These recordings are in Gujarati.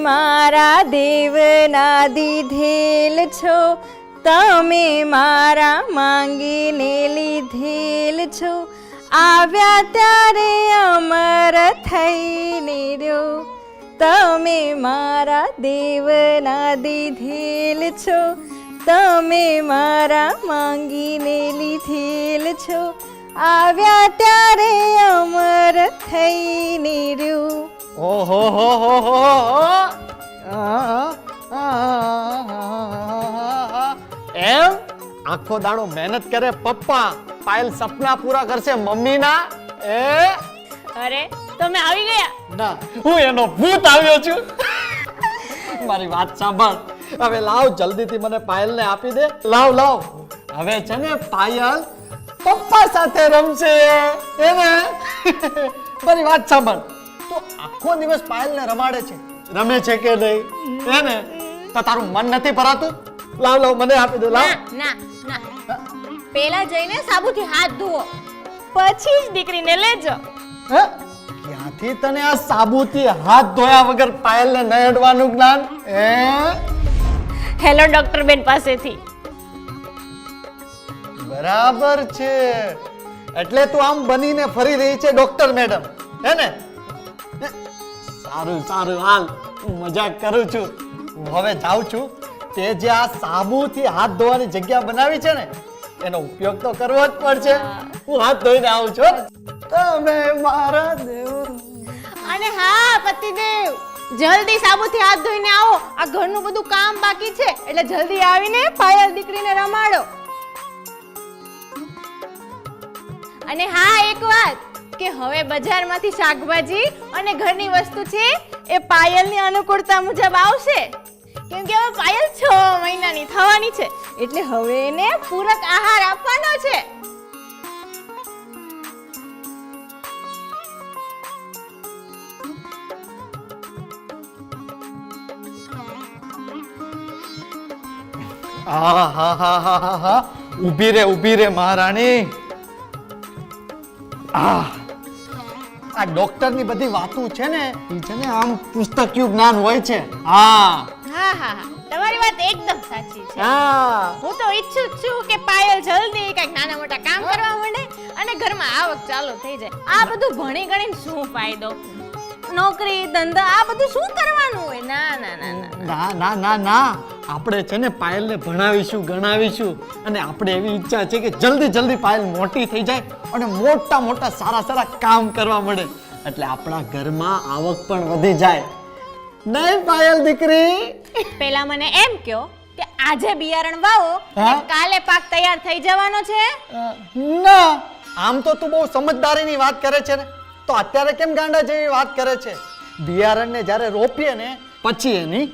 મારા દેવના દીધેલ છો, તમે મારા માંગીને લીધેલ છો, આવ્યા ત્યારે અમર થઈને રહ્યો, તમે મારા દેવના દીધેલ છો, તમે મારા માંગીને લીધેલ છો, આવ્યા ત્યારે અમર થઈને રહ્યો. ઓહો હો હો હો એમ આખો દાડો મહેનત કરે પપ્પા, પાયલ સપના પૂરા કરશે મમ્મીના. અરે તમે આવી ગયા? ના, હું એનો ભૂત આવ્યો છું. મારી વાત સાંભળ, હવે લાવ જલ્દીથી મને પાયલને આપી દે. લાવ લાવ. હવે છે ને પાયલ પપ્પા સાથે રમશે એને. મારી વાત સાંભળ, તો આખો દિવસ પાયલને રમાડે છે, રમે છે કે નહીં એને? તો તારું મન નથી ભરાતું? લાવ લાવ મને આપી દે. લાવ. ના ના, પેલા જઈને સાબુથી હાથ ધોવો, પછી જ દીકરીને લેજો. હે? ક્યાંથી તને આ સાબુથી હાથ ધોયા વગર પાયલને નયડવાનું જ્ઞાન? હેલો ડોક્ટર બેન પાસેથી. બરાબર છે, એટલે તું આમ બનીને ફરી રહી છે ડોક્ટર મેડમ, હે ને? સારું સારું, હાલ હું મજાક કરું છું. હું હવે જાઉં છું. તે જે આ સાબુથી હાથ ધોવાની જગ્યા બનાવી છે ને, એનો ઉપયોગ તો કરવો જ પડશે. હું હાથ ધોઈને આવું છું. તમે મારા દેવ. અને હા પતિદેવ, જલ્દી સાબુથી હાથ ધોઈને આવો, આ ઘરનું બધું કામ બાકી છે, એટલે જલ્દી આવીને પાયલ દીકરીને રમાડો. અને હા એક વાત, કે હવે બજારમાંથી શાકભાજી અને ઘરની વસ્તુ છે એ પાયલની અનુકૂળતા મુજબ આવશે, કેમ કે હવે પાયલ 6 મહિનાની થવાની છે, એટલે હવે એને પૂરક આહાર આપવાનો છે. ઊભી રે મહારાણી. આ ડોક્ટર ની બધી વાતો છે ને, એ છે ને આમ પુસ્તકીય જ્ઞાન હોય છે. હા હા હા, તમારી વાત એકદમ સાચી છે. હું તો ઈચ્છું છું કે પાયલ જલ્દી કઈક નાના મોટા કામ કરવા માંડે અને ઘરમાં આવક ચાલુ થઈ જાય. આ બધું ભણી ગણીને શું ફાયદો? નોકરી ધંધા આ બધું શું કરવાનું હોય? ના ના ના ના ના ના ના, આપણે છે ને પાયલને ભણાવીશું, ગણાવીશું, અને આપણે એવી ઈચ્છા છે કે જલ્દી જલ્દી પાયલ મોટી થઈ જાય અને મોટા મોટા સારા સારા કામ કરવા મળે, એટલે આપણા ઘરમાં આવક પણ વધી જાય. નહીં પાયલ દીકરી? પેલા મને એમ કહો કે આજે બિયારણ વાવો અને કાલે પાક તૈયાર થઈ જવાનો છે? ના, આમ તો તું બહુ સમજદારીની વાત કરે છે ને, તો અત્યારે કેમ ગાંડા જેવી વાત કરે છે? બિયારણને જ્યારે રોપીએ ને પછી એની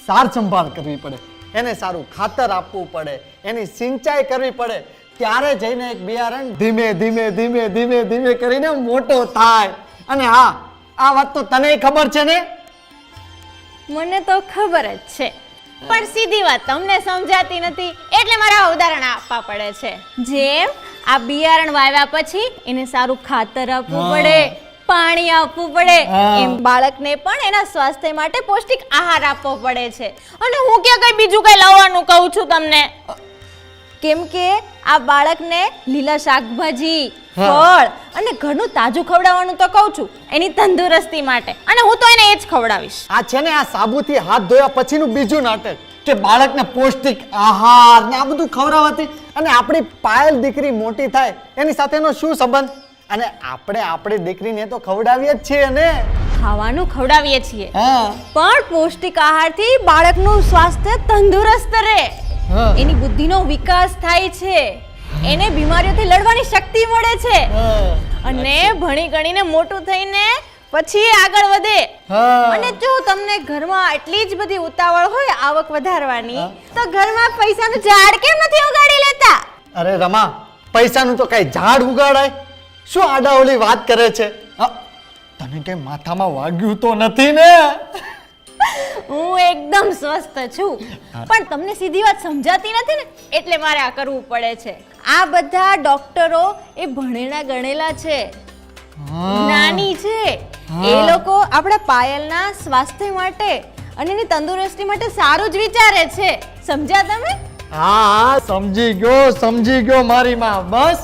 સાર સંભાળ કરવી પડે, એને સારું ખાતર આપવું પડે, એની સિંચાઈ કરવી પડે, ત્યારે જઈને એક બિયારણ ધીમે ધીમે ધીમે ધીમે ધીમે કરીને મોટો થાય. અને હા, આ વાત તો તને ખબર છે ને? મને તો ખબર જ છે, પણ સીધી વાત તમને સમજાતી નથી, એટલે મારા ઉદાહરણ આપવા પડે છે. જેમ આ બિયારણ વાવ્યા પછી એને સારું ખાતર આપવું પડે, પાણી આપવું પડે, એમ બાળકને પણ એના સ્વાસ્થ્ય માટે પૌષ્ટિક આહાર આપવો પડે છે. અને હું ક્યાં કઈ બીજું કઈ લાવવાનું કહું છું તમને? કેમ કે આ બાળકને લીલા શાકભાજી, ફળ અને ઘરનું તાજું ખવડાવવાનું તો કહું છું, એની તંદુરસ્તી માટે, અને હું તો એને એ જ ખવડાવીશ. આ છે ને આ સાબુથી હાથ ધોયા પછીનું બીજું નાટક, કે બાળકને પૌષ્ટિક આહાર ને આ બધું ખવડાવવાથી અને આપણી પાયલ દીકરી મોટી થાય એની સાથેનો શું સંબંધ? અને આપણે આપણી દીકરીને તો ખવડાવીએ જ છીએ ને. ખાવાનું ખવડાવીએ છીએ, પણ પૌષ્ટિક આહારથી બાળકનું સ્વાસ્થ્ય તંદુરસ્ત રહે, એની બુદ્ધિનો વિકાસ થાય છે, એને બીમારીઓથી લડવાની શક્તિ મળે છે, અને ભણી ગણીને મોટું થઈને પછી આગળ વધે. અને જો તમને ઘરમાં એટલી જ બધી ઉતાવળ હોય આવક વધારવાની, તો ઘરમાં પૈસાનું ઝાડ કેમ નથી ઉગાડી લેતા? અરે રમા, પૈસાનું તો કઈ ઝાડ ઉગાડાય? શું આડાઓલી વાત કરે છે? તને કઈ માથામાં વાગ્યું તો નથી ને? હું એકદમ સ્વસ્થ છું, પણ તમને સીધી વાત સમજાતી નથી ને, એટલે મારે આ કરવું પડે છે. આ બધા ડોક્ટરો એ ભણેલા ગણેલા છે, જ્ઞાની છે, એ લોકો આપણા પાયલના સ્વાસ્થ્ય માટે અને એની તંદુરસ્તી માટે સારું જ વિચારે છે. સમજ્યા તમે? હા સમજી ગયો મારી માં. બસ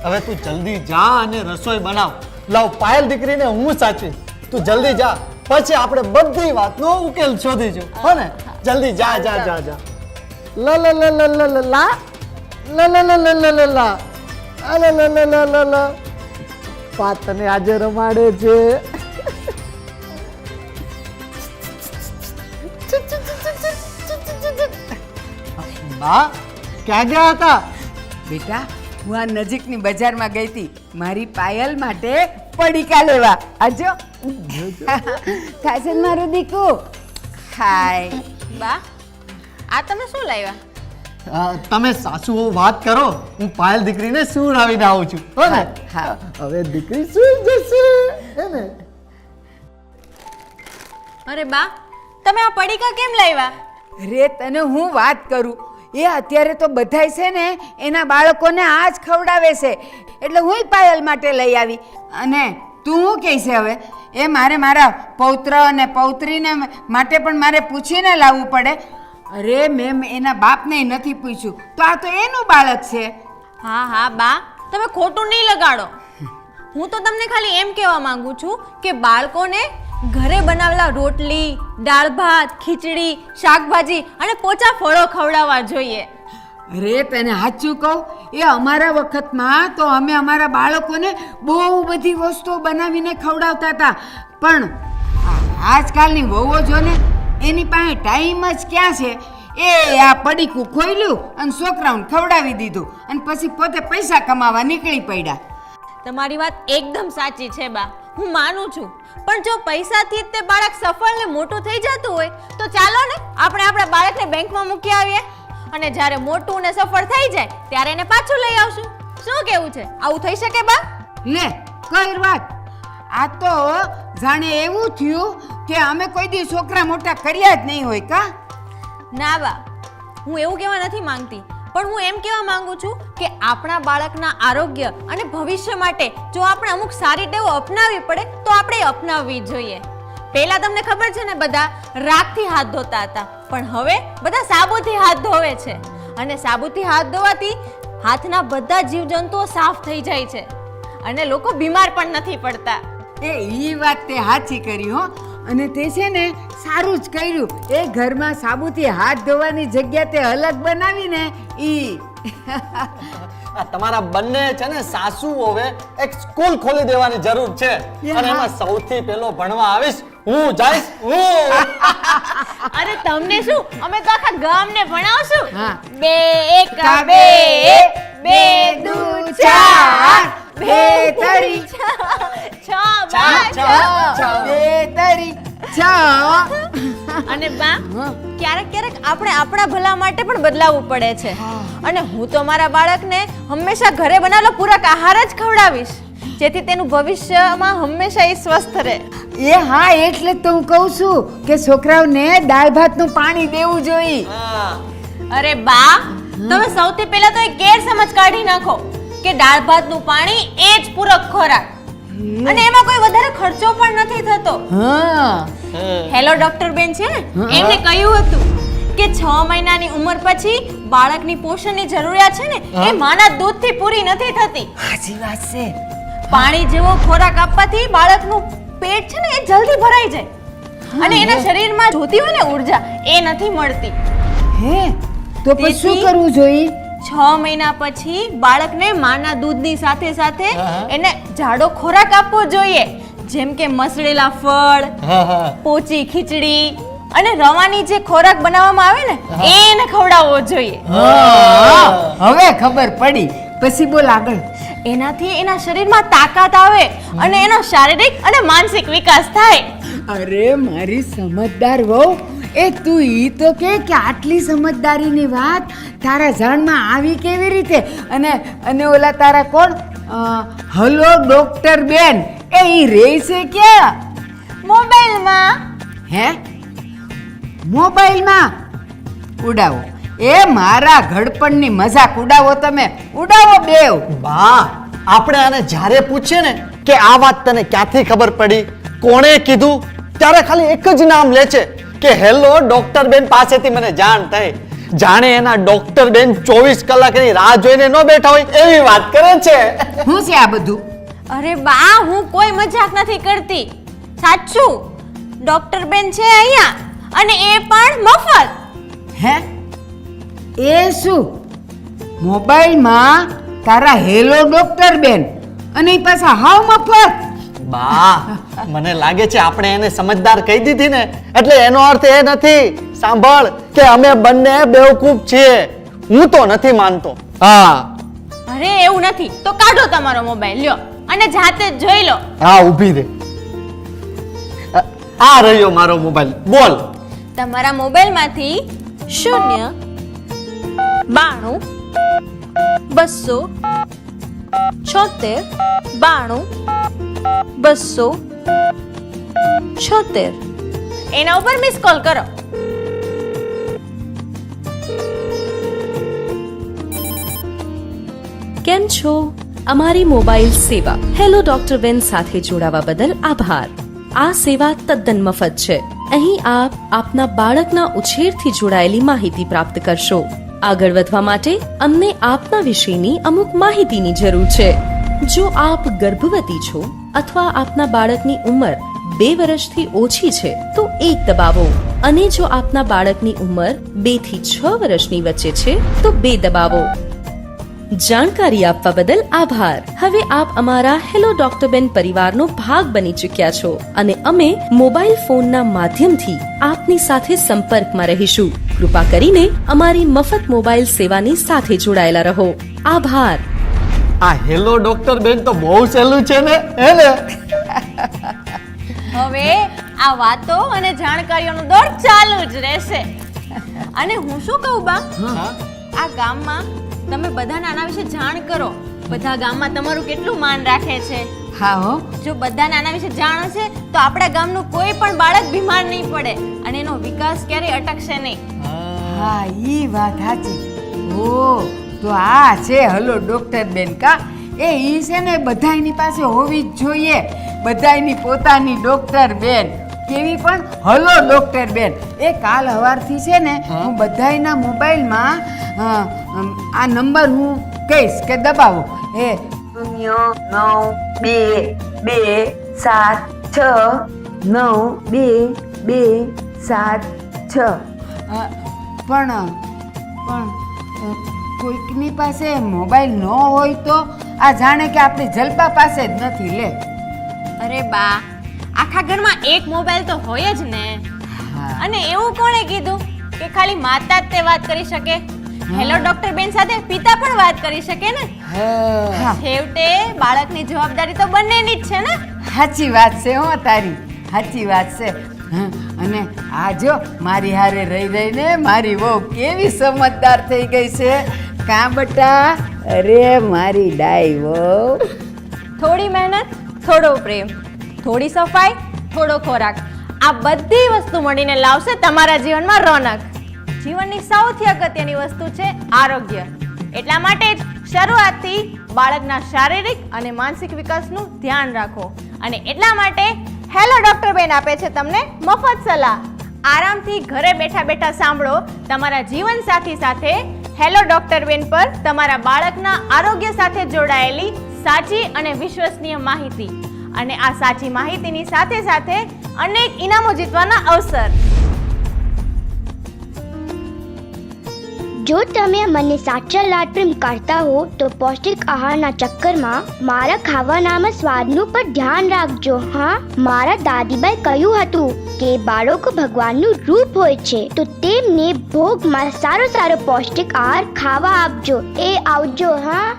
હવે તું જલ્દી જા અને રસોઈ બનાવ. લાવ પાયલ દીકરીને હું સાચી. તું જલ્દી જા, પછી આપણે બધી વાતનો ઉકેલ શોધીશું. હો ને? જલ્દી જા જા જા જા. લા લા લા લા લા લા લા લા લા લા લા લા લા આ લા લા લા લા લા લા. પા તને આજે રમાડે છે. બા ક્યાં ગયા હતા? બેટા, હું આ નજીકની બજારમાં ગઈ હતી મારી પાયલ માટે પડીકા લેવા. આજો ખાશે ને મારું દીકુ? હાય બા, આ તમે શું લાવ્યા? તમે સાસુ વાત કરો, હું પાયલ દીકરીને સુવડાવીને આવું છું. હો ને? હા. હવે દીકરી સુઈ જશે. હે ને? અરે બા, તમે આ પડીકા કેમ લાવ્યા? રે તને હું વાત કરું, એ અત્યારે તો બધાય છે ને એના બાળકોને આ જ ખવડાવે છે, એટલે હુંય પાયલ માટે લઈ આવી. અને તું શું કહે છે હવે? એ મારા પૌત્ર અને પૌત્રીને માટે પણ મારે પૂછીને લાવવું પડે. અરે મેં એના બાપને નથી પૂછ્યું, તો આ તો એનું બાળક છે. હા બા, તમે ખોટું નહીં લગાડો. હું તો તમને ખાલી એમ કહેવા માંગુ છું કે બાળકોને ઘરે બનાવેલા રોટલી, દાળ ભાત, ખીચડી, શાકભાજી અને પોચા ફળો ખવડાવવા જોઈએ. અરે તને સાચું કહું, એ અમારા વખતમાં તો અમે અમારા બાળકોને બહુ બધી વસ્તુઓ બનાવીને ખવડાવતા હતા, પણ આજકાલની વહુઓ જો ને એની પાસે ટાઈમ જ ક્યાં છે. એ આ પડીકું ખોલ્યું અને છોકરાઓને ખવડાવી દીધું અને પછી પોતે પૈસા કમાવા નીકળી પડ્યા. તમારી વાત એકદમ સાચી છે બા, હું માનું છું. પણ જો પૈસાથી જ તે બાળક સફળ ને મોટું થઈ જતું હોય તો ચાલો ને આપણે આપણા બાળકને બેંકમાં મૂકી આવીએ, અને જ્યારે મોટું ને સફળ થઈ જાય ત્યારે એને પાછું લઈ આવશું. શું કેવું છે? આવું થઈ શકે બા? લે કઈ વાત, આ તો જાણે એવું થયું કે અમે કોઈ દી છોકરા મોટા કર્યા જ નહીં હોય. કા ના બા, હું એવું કહેવા નથી માંગતી, પણ હું એમ કહેવા માંગુ છું કે આપણા બાળકના આરોગ્ય અને ભવિષ્ય માટે જો આપણે અમુક સારી ટેવો અપનાવવી પડે તો આપણે એ અપનાવવી જોઈએ. પહેલા તમને ખબર છે ને, બધા રાખથી હાથ ધોતા હતા, પણ હવે બધા સાબુથી હાથ ધોવે છે, અને સાબુથી હાથ ધોવાથી હાથના બધા જીવજંતુઓ સાફ થઈ જાય છે અને લોકો બીમાર પણ નથી પડતા. એ વાત તે સાચી કરી હો. અને તે છે ને સારું જ કર્યું, એ ઘરમાં સાબુથી હાથ ધોવાની જગ્યા તે અલગ બનાવીને ઈ તમારા બંને છે ને સાસુ હવે એક સ્કૂલ ખોલી દેવાની જરૂર છે, અને એમાં સૌથી પહેલો ભણવા આવીશ હું. જઈશ હું. અરે તમને શું, અમે તો આખા ગામને ભણાવશું. હા. 2 1 2 2 દુ 4 બે તરી 6 બે તરી છ. અને બા, ક્યારેક આપણે આપણા ભલા માટે પણ બદલાવવું પડે છે, અને હું તો મારા બાળકને હંમેશા ઘરે બનાવેલો પૂરક આહાર જ ખવડાવીશ, જેથી તેનું ભવિષ્યમાં હંમેશા એ સ્વસ્થ રહે. એ હા, એટલે જ તો હું કહું છું કે છોકરાઓને દાળ ભાતનું પાણી દેવું જોઈએ. અરે બા, તમે સૌથી પહેલા તો એક ગેરસમજ કાઢી નાખો કે દાળ ભાતનું પાણી એ જ પૂરક ખોરાક, અને એમાં કોઈ વધારે ખર્ચો પણ નથી થતો. હેલો ડોક્ટર બેન છે ને, એમને કહ્યું હતું કે 6 મહિનાની ઉંમર પછી બાળકની પોષણની જરૂરિયાત છે ને એ માના દૂધથી પૂરી નથી થતી. સાચી વાત છે. પાણી જેવો ખોરાક આપવાથી બાળકનું પેટ છે ને એ જલ્દી ભરાઈ જાય, અને એના શરીરમાં જોતી હોય ને ઉર્જા એ નથી મળતી. હે, તો પછી શું કરવું જોઈએ? 6 મહિના પછી બાળકને માના દૂધની સાથે સાથે એને જાડો ખોરાક આપવો જોઈએ, જેમ કે મસળેલા ફળ, પોચી ખીચડી અને રવાની જે ખોરાક બનાવવામાં આવે ને એને ખવડાવવો જોઈએ. હવે ખબર પડી, પછી બોલ આગળ. એનાથી એના શરીરમાં તાકાત આવે અને એનો શારીરિક અને માનસિક વિકાસ થાય. અરે મારી સમજદાર વહુ, એ તું ઈ તો કે આટલી સમજદારીની વાત તારા જાણમાં આવી કેવી રીતે? અને ઓલા તારા કોણ હલો ડોક્ટર બેન, એ ઈ રહે છે ક્યાં? મોબાઈલમાં. હે, મોબાઈલમાં? ઉડાવો એ મારા ઘડપણની મજાક ઉડાવો, તમે ઉડાવો બેવ. બા, આપણે આને જ્યારે પૂછીએ ને કે આ વાત તને ક્યાંથી ખબર પડી, કોણે કીધું, ત્યારે ખાલી એક જ નામ લે છે, કે હેલો ડોક્ટર બેન પાસેથી મને જાણ થઈ. જાણે એના ડોક્ટર બેન 24 કલાકની રાહ જોઈને ન બેઠા હોય એવી વાત કરે છે. શું છે આ બધું? અરે બા, હું કોઈ મજાક નથી કરતી, સાચું. ડોક્ટર બેન છે અહીંયા, અને એ પણ મફત. હે? એ શું? મોબાઈલમાં તારા હેલો ડોક્ટર બેન અને ઈ પાછા હાવ મફત? બા, મને લાગે છે આપણે એને સમજદાર કહી દીધી ને, એટલે એનો અર્થ એ નથી, સાંભળ, કે અમે બંને બેવકૂફ છીએ. હું તો નથી માનતો. હા અરે એવું નથી તો કાઢો તમારો મોબાઈલ, લ્યો અને જાતે જ જોઈ લો. હા, ઊભી રહે. આ રહ્યો મારો મોબાઈલ. બોલ. તમારા મોબાઈલમાંથી 0 92 276 92 276 એના ઉપર મિસ કોલ કરો. કેમ છો? અમારી મોબાઈલ સેવા હેલો ડોક્ટર બેન સાથે જોડાવા બદલ આભાર. આ સેવા તદ્દન મફત છે. અહીં આપ આપના બાળકના ઉછેરથી જોડાયેલી માહિતી પ્રાપ્ત કરશો. આગળ વધવા માટે અમને આપના વિશેની અમુક માહિતીની જરૂર છે. જો આપ ગર્ભવતી છો અથવા આપના બાળકની ઉંમર 2 વર્ષથી ઓછી છે તો 1 દબાવો, અને જો આપના બાળકની ઉંમર 2 થી 6 વર્ષની વચ્ચે છે તો 2 દબાવો. જાણકારી આપવા બદલ આભાર. હવે આપ અમારા હેલો ડોક્ટર બેન પરિવારનો ભાગ બની ચૂક્યા છો, અને અમે મોબાઈલ ફોનના માધ્યમથી આપની સાથે સંપર્કમાં રહીશું. કૃપા કરીને અમારી મફત મોબાઈલ સેવાની સાથે જોડાયેલા રહો. આભાર. આ હેલો ડોક્ટર બેન તો બહુ સહેલું છે ને, હે ને? હવે આ વાતો અને જાણકારીઓનો દોર ચાલુ જ રહેશે. અને હું શું કહું બા, આ ગામમાં તમે બધાને આના વિશે જાણ કરો. બધા ગામમાં તમારું કેટલું માન રાખે છે. હા હો. જો બધાને આના વિશે જાણ હશે તો આપણા ગામનું કોઈ પણ બાળક બીમાર નહીં પડે અને એનો વિકાસ ક્યારેય અટકશે નહીં. હા, ઈ વાત સાચી. ઓ, તો આ છે હેલો ડોક્ટર બેન કા? એ ઈ છે ને બધાયની પાસે હોવી જ જોઈએ. બધાયની પોતાની ડોક્ટર બેન. કેવી પણ હેલો ડોક્ટર બેન. એ કાલ સવારથી છે ને હું બધાયના મોબાઈલમાં આ નંબર હું કહીશ કે દબાવો. એ 09227692276 પણ કોઈકની પાસે મોબાઈલ ન હોય તો આ જાણે કે આપણી જલપા પાસે જ નથી. લે. અરે બા, આખા ઘરમાં એક મોબાઈલ તો હોય જ ને. અને એવું કોણે કીધું કે ખાલી માતા જ તે વાત કરી શકે? હેલો ડોક્ટર બેન સાથે પિતા પણ વાત કરી શકે ને. છેવટે બાળકની જવાબદારી તો બંનેની જ છે ને. સાચી વાત છે હો તારી, સાચી વાત છે. અને આ જો મારી હારે રહી રહીને મારી વહુ કેવી સમજદાર થઈ ગઈ છે. કાં બટા? અરે મારી ડાઈ વહુ. થોડી મહેનત, થોડો પ્રેમ, થોડી સફાઈ, થોડો ખોરાક, આ બધી વસ્તુ મળીને લાવશે તમારા જીવનમાં રોનક. જીવનની સૌથી અગત્યની વસ્તુ છે આરોગ્ય. એટલા માટે જ શરૂઆતથી બાળકના શારીરિક અને માનસિક વિકાસનું ધ્યાન રાખો. અને એટલા માટે હેલો ડોક્ટર બેન આપે છે તમને મફત સલાહ. આરામથી ઘરે બેઠા બેઠા સાંભળો તમારા જીવનસાથી સાથે હેલો ડોક્ટર બેન પર તમારા બાળકના આરોગ્ય સાથે જોડાયેલી સાચી અને વિશ્વસનીય માહિતી. અને આ સાચી માહિતીની સાથે સાથે અનેક ઇનામો જીતવાના અવસર. જો તમે મને સાચા લાડ પ્રેમ કરતા હો તો પૌષ્ટિક આહારના ચક્કરમાં મારા ખાવાનામાં સ્વાદનું પણ ધ્યાન રાખજો. હા, મારા દાદીબાઈ કહ્યું હતું કે બાળકો ભગવાનનું રૂપ હોય છે, તો તેમને ભોગમાં સારો સારો પૌષ્ટિક આહાર ખાવા આપજો. એ આવજો. હા.